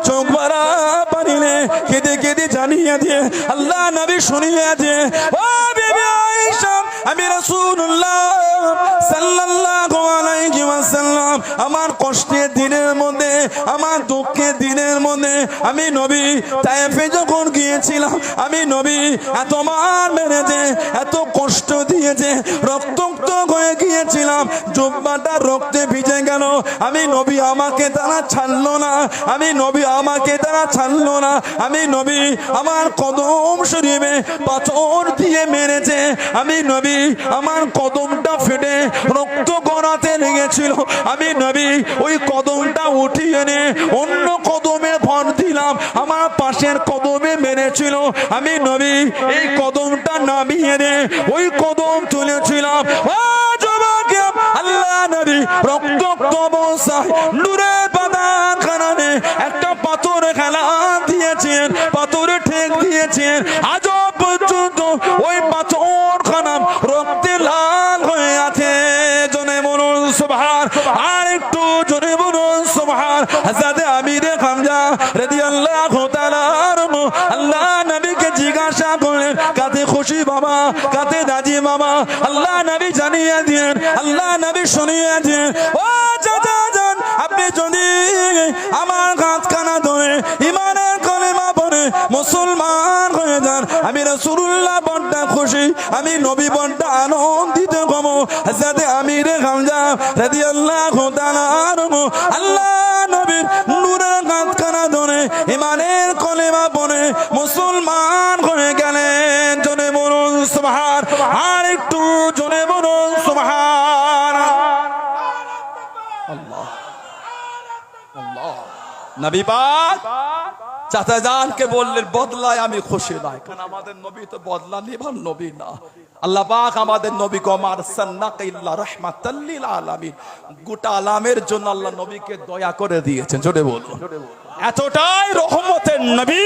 চোখ ভরা পানি নে কেঁদে কেঁদে জানিয়ে দিয়ে আল্লাহ নবী শুনিয়ে দিয়ে ও বিবি আয়েশা আমি রাসূলুল্লাহ সাল্লাল্লাহু আলাইহি ওয়াসাল্লাম আমার কষ্টের দিনের মধ্যে আমার দুঃখের দিনের মধ্যে আমি নবী তায়েফে যখন গিয়েছিলাম আমি নবী এত মার মেরেছে এত কষ্ট দিয়েছে রক্তাক্ত হয়ে গিয়েছিলাম জুব্বাটা রক্তে ভিজে গেল আমি নবী আমাকে তারা ছাড়লো না আমি নবী আমাকে তারা ছাড়লো না আমি নবী আমার কদম শরীফে পাথর দিয়ে মেরেছে আমি নবী আমার কদমটা ফেটে রক্ত গড়াতে লেগেছিল আমি নবী ওই কদমটা উঠিয়ে এনে অন্য কদমে ভর দিলাম আমার পাশের কদমে মেরেছিল আমি নবী এই কদমটা নামিয়ে এনে ওই কদম তুলেছিলাম আল্লাহ নবী রক্তাক্ত অবস্থায় নূরে বাদান খানানে একটা পাথরে খেলা দিয়েছেন পাথরে ঠেক দিয়েছেন আজ পর্যন্ত ওই পাথর খানা রক্তে লাল হয়ে আছে জনে বলুন সুবহান আর একটু জনে বলুন সুবহান হযরত আমির হামজা রাদিয়াল্লাহু তাআলা আল্লাহ নবীকে জিজ্ঞাসা করলেন কাতে খুশি বাবা কাতে রাজি বাবা আল্লাহ নবী জানিয়ে দিলেন আল্লাহ নবী শুনিয়ে দিলেন ও চাচা জান আপনি যদি আমার হাতখানা ধরে ঈমানের কলেমা পড়ে মুসলমান হয়ে যান আমি রাসূলুল্লাহ বড় খুশি আমি নবী বড় আনন্দিত হব হযরত আমির হামজা রাদিয়াল্লাহু তাআলা আল্লাহ নবীর নূরের হাতখানা ধরে ঈমানের কলেমা পড়ে মুসলমান হয়ে গেলেন জনে বলুন সুবহান আর একটু জনে বলুন সুবহান আল্লাহ আল্লাহ নবী পাক চাচা জানকে বললেন বদলায় আমি খুশি নয় কারণ আমাদের নবী তো বদলা নিবার নবী না আল্লাহ পাক আমাদের নবীকে আমার সান্নাকা ইল্লা রাহমাতাল লিল আলামিন গোটা আলামের জন্য আল্লাহ নবীকে দয়া করে দিয়েছেন জোরে বলুন এতটাই রহমতের নবী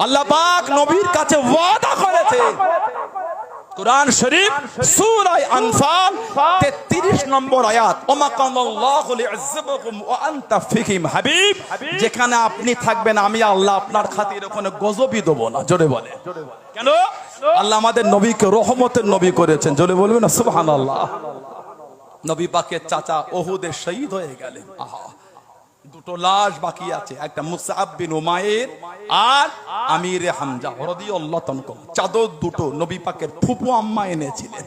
আল্লাহ পাক নবীর কাছে ওয়াদা করেছে কুরআন শরীফ সূরা আনফাল 33 নম্বর আয়াত ওমা কানাল্লাহু লিউযিবাকুম ওয়া আনতা ফীহিম হাবিব যেখানে আপনি থাকবেন আমি আল্লাহ আপনার খাতিরে কোনো গজবই দেব না জোরে বলে কেন আল্লাহ আমাদের নবীকে রহমতের নবী করেছেন জোরে বলবেন না সুবহানাল্লাহ নবী পাকের চাচা উহুদে শহীদ হয়ে গেলেন আহা দুটো লাশ বাকি আছে একটা মুসআব বিন উমাইর আর আমির হামজা রাদিয়াল্লাহু তাআলা চাদর দুটো নবী পাকের ফুফু আম্মা এনেছিলেন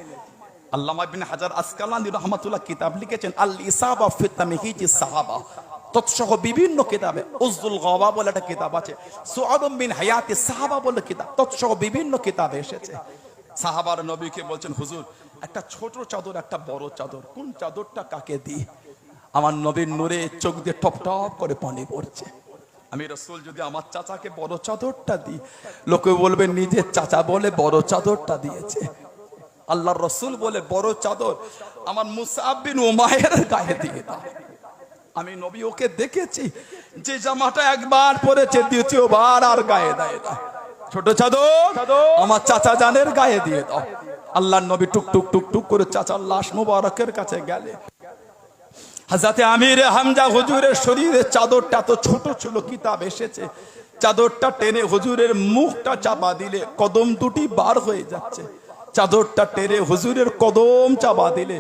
আল্লামা ইবনে হাজার আসকালানী রাহমাতুল্লাহ কিতাব লিখেছেন আল ইসাবা ফি তামহিজি সাহাবা তৎসহ বিভিন্ন কিতাবে উজদুল গাওয়া বলে একটা কিতাব আছে সুআদুম মিন হায়াতি সাহাবা বলে কিতাব তৎসহ বিভিন্ন কিতাবে এসেছে সাহাবার নবীকে বলছেন হুজুর একটা ছোট চাদর একটা বড় চাদর কোন চাদরটা কাকে দিই আমার নবীর নূরে চোখ দিয়ে টপ টপ করে পানি পড়ছে আমি রাসূল যদি আমার চাচাকে বড় চাদরটা দিই লোকে বলবে নিজের চাচা বলে বড় চাদরটা দিয়েছে আল্লাহর রাসূল বলে বড় চাদর আমার মুসআব বিন উমাইরের গায়ে দিয়ে দাও আমি নবী ওকে দেখেছি যে জামাটা একবার পরেছে দ্বিতীয়বার আর গায়ে দেয় না ছোট চাদর আমার চাচা জানের গায়ে দিয়ে দাও আল্লাহর নবী টুক টুক টুক টুক করে চাচার লাশ মুবারকের কাছে গেলে হযরত আমির হামজা হুজুরের শরীরের চাদরটা তো ছোট ছিল কিতাব এসেছে চাদরটা টেনে হুজুরের মুখটা চাপা দিলে কদম দুটি বার হয়ে যাচ্ছে চাদরটা টেনে হুজুরের কদম চাপা দিলে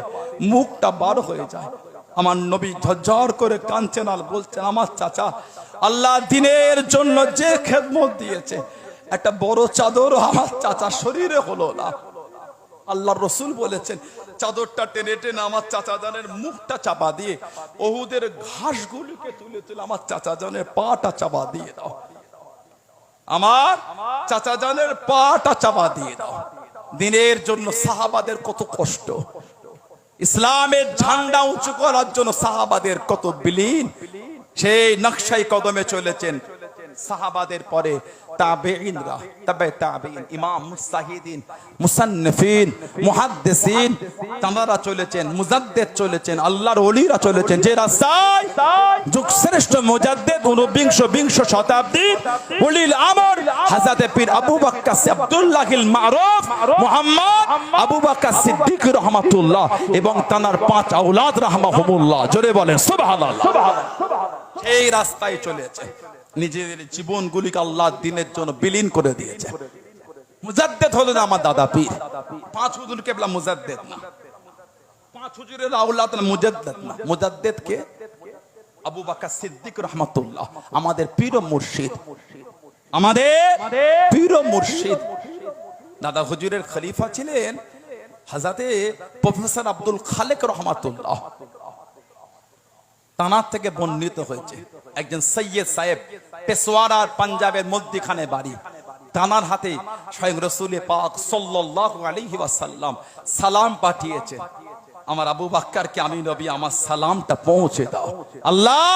মুখটা বার হয়ে যায় আমার নবী ঝরঝর করে কাঁদছেন আর বলছেন আমার চাচা আল্লাহ দ্বীনের জন্য যে খেদমত দিয়েছে একটা বড় চাদর আমার চাচা শরীরে হলো না আল্লাহর রাসূল বলেছেন চাদরটা টেনে টেনে আমার চাচা জানের মুখটা চাপা দিয়ে উহুদের ঘাসগুলোকে তুলে তুলে আমার চাচা জানের পাটা চাপা দিয়ে দাও আমার চাচা জানের পাটা চাপা দিয়ে দাও দ্বীনের জন্য সাহাবাদের কত কষ্ট ইসলামের ঝান্ডা উঁচু করার জন্য সাহাবাদের কত বিলীন সেই নকশায় কদমে চলেছেন সাহাবাদের পরে তাবেঈনরা তবে তাবেঈন ইমাম মুজতাহিদিন মুসান্নিফিন মুহাদ্দিসিন তারা চলেছেন মুজাদ্দিদ চলেছেন আল্লাহর ওলিরা চলেছেন যে রাস্তায় যুগশ্রেষ্ঠ মুজাদ্দিদ 19 শতাব্দীর ওলিল আমর হযরত পীর আবু বকর আব্দুল্লাহিল মারুফ মুহাম্মদ আবু বকর সিদ্দিক রাহমাতুল্লাহ এবং তার 5 আওলাদ রাহমাহুমুল্লাহ জোরে বলেন সুবহানাল্লাহ সেই রাস্তায় চলেছে, নিজেদের জীবনগুলিকে আল্লাহর দ্বীনের জন্য বিলীন করে দিয়েছে। মুজাদ্দেদ হলেন আমার দাদা পীর। 5 হুজুর কেবলা মুজাদ্দেদ না, 5 হুজুরের আওলাদ না, মুজাদ্দেদ না। মুজাদ্দেদ কে? আবু বকর সিদ্দিক রাহমাতুল্লাহ, আমাদের পীর ও মুর্শিদ, আমাদের পীর ও মুর্শিদ। দাদা হুজুরের খলিফা ছিলেন হযরতে প্রফেসর আব্দুল খালেক রহমাতুল্লাহ। তানার থেকে বর্ণিত হয়েছে একজন সৈয়দ সাহেব, পেশোয়ার পাঞ্জাবের মধ্যখানে বাড়ি। তানার হাতে স্বয়ং রাসূল পাক সাল্লাল্লাহু আলাইহি ওয়াসাল্লাম সালাম পাঠিয়েছেন, আমার আবু বকরকে আমি নবী আমার সালামটা পৌঁছে দাও। আল্লাহ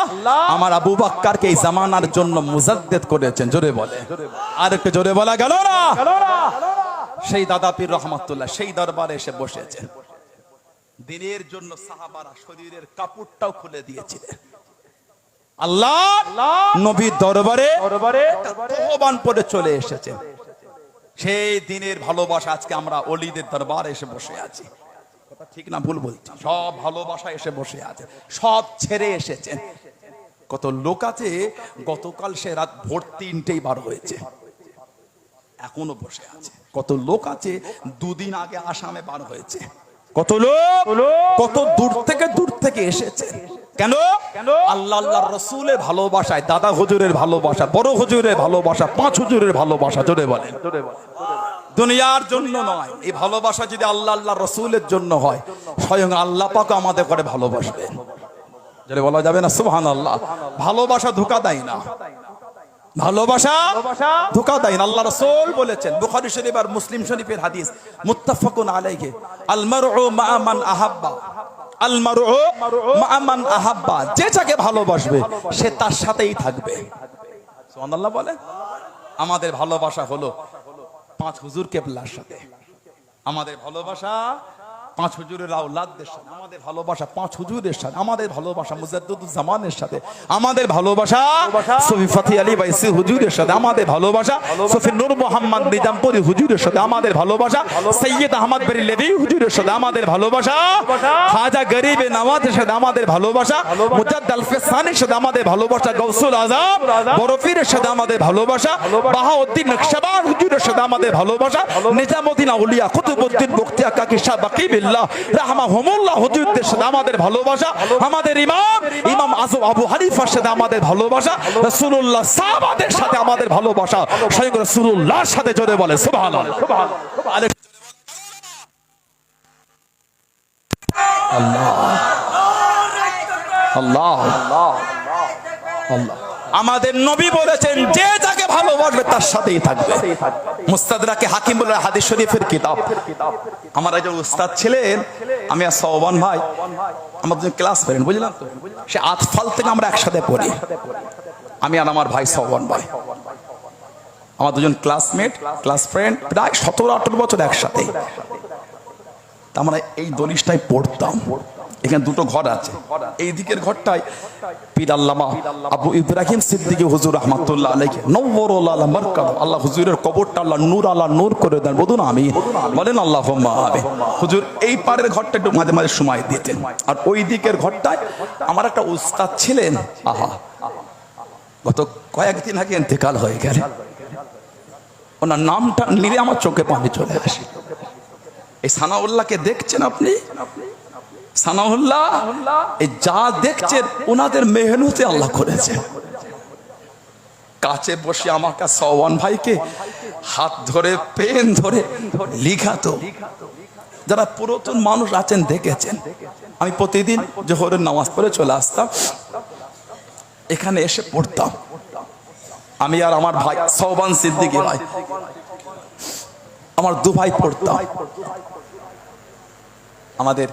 আমার আবু বকরকে এই জামানার জন্য মুজাদ্দেদ করেছেন। জোরে বলে, আর একটু জোরে বলা গেল না? সেই দাদা পীর রহমাতুল্লাহ সেই দরবারে এসে বসেছেন। দিনের জন্য সাহাবারা শরীরের কাপড়টাও খুলে দিয়েছিলেন। আল্লাহ নবীর দরবারে তওবান পড়ে চলে এসেছেন। সেই দিনের ভালোবাসা আজকে আমরা ওলিদের দরবারে এসে বসে আছি। কথা ঠিক না ভুল বলছি? সব ভালোবাসা এসে বসে আছে, সব ছেড়ে এসেছেন। কত লোক আছে গতকাল সে রাত ভোর 3টেই বার হয়েছে, এখনো বসে আছে। কত লোক আছে 2 দিন আগে আসামে বার হয়েছে। কত লোক কত দূর থেকে এসেছে। কেন? আল্লাহ আল্লাহর রাসূলের ভালোবাসায়, দাদা হুজুরের ভালোবাসা, বড় হুজুরের ভালোবাসা, 5 হুজুরের ভালোবাসা। জোরে বলেন, দুনিয়ার জন্য নয়। এই ভালোবাসা যদি আল্লাহ আল্লাহর রাসূলের জন্য হয়, স্বয়ং আল্লাহ পাক আমাদের করে ভালোবাসবেন। জোরে বলা যাবে না সুবহানাল্লাহ? ভালোবাসা ধোঁকা দেয় না, ভালোবাসা ধোঁকা দেয় না। আল্লাহ রাসূল বলেছেন, বুখারী শরীফ আর মুসলিম শরীফের হাদিস, মুত্তাফাকুন আলাইহি, আল মারউ মা মান আহাব্বা, আল মারউ মা মান আহাব্বা। যে যাকে ভালোবাসবে সে তার সাথেই থাকবে। সুবহানাল্লাহ বলে। আমাদের ভালোবাসা হলো 5 হুজুর কেবলার সাথে, আমাদের ভালোবাসা 5 হুজুরের আওলাদদের সাথে, আমাদের ভালোবাসা 5 হুজুরের সাথে, আমাদের ভালোবাসা মুজাদ্দিদুজ জামানের সাথে, আমাদের ভালোবাসা সুফি ফতি আলী বাইসি হুজুরের সাথে, আমাদের ভালোবাসা সুফি নূর মোহাম্মদ নিজামপুরি হুজুরের সাথে, আমাদের ভালোবাসা সৈয়দ আহমদ বেরেলভী হুজুরের সাথে, আমাদের ভালোবাসা খাজা গরিব নওয়াজের সাথে, আমাদের ভালোবাসা মুজাদ্দিদ আল-ফিসানির সাথে, আমাদের ভালোবাসা গাউসুল আজম বড় পীরের সাথে, আমাদের ভালোবাসা বাহাউদ্দিন নকশবন্দ হুজুরের সাথে, আমাদের ভালোবাসা নিজামউদ্দিন আউলিয়া কুতুবউদ্দিন বখতিয়ার কাকি শাহ বাকি রাহমাহুমুল্লাহ হুজুরদের সাথে আমাদের ভালোবাসা, আমাদের ইমাম আযম আবু হানিফার সাথে আমাদের ভালোবাসা, রাসূলুল্লাহ সাহাবাদের সাথে আমাদের ভালোবাসা, স্বয়ং রাসূলুল্লাহর সাথে। জোরে বলে সুবহানাল্লাহ। আল্লাহ আল্লাহ আল্লাহ। আমাদের নবী বলেছেন, যে যাকে ভালোবাসবে তার সাথেই থাকবে। মুস্তাদরাকে হাকিম বলে হাদিস শরীফের কিতাব। আমার একজন উস্তাদ ছিলেন, আমি আর সওবান ভাই, আমার দুজন ক্লাস ফ্রেন্ড, বুঝলাম তো। সে আতফাল থেকে আমরা একসাথে পড়ি, আমি আর আমার ভাই সওবান ভাই, আমার দুজন ক্লাসমেট, ক্লাস ফ্রেন্ড, প্রায় 17-18 বছর একসাথে। আমরা এই দলিশটাই পড়তাম। এখানে 2টো ঘর আছে, এই দিকের ঘরটায় পীর আল্লামা আবু ইব্রাহিম সিদ্দিকী হুজুর রাহমাতুল্লাহ আলাইহি নওয়ারুল আলা মারকাব। আল্লাহ হুজুরের কবরটা আল্লাহ নূর আলা নূর করে দেন। বলুন আমিন, বলেন আল্লাহুম্মা আমিন। হুজুর এই পারের ঘরটা একটু মাঝে মাঝে সময় দিতেন, আর ওই দিকের ঘরটায় আমার একটা উস্তাদ ছিলেন। আহা, গত কয়েকদিন আগে ইন্তেকাল হয়ে গেল। ওনার নামটা নিলে আমার চোখে পানি চলে আসে। এই সানাউল্লাহকে দেখছেন আপনি? সানাউল্লাহ এই যা দেখছেন ওনাদের মেহনতে আল্লাহ করেছে। কাছে বসে আমাকে সওয়ান ভাইকে হাত ধরে পেন ধরে লিখাতো। যারা পুরাতন মানুষ আছেন দেখেছেন, আমি প্রতিদিন জোহরের নামাজ পড়ে চলে আসতাম, এখানে এসে পড়তাম। আমি আর আমার ভাই সওবান সিদ্দিকী ভাই, আমার 2 ভাই পড়তাম। আমাদের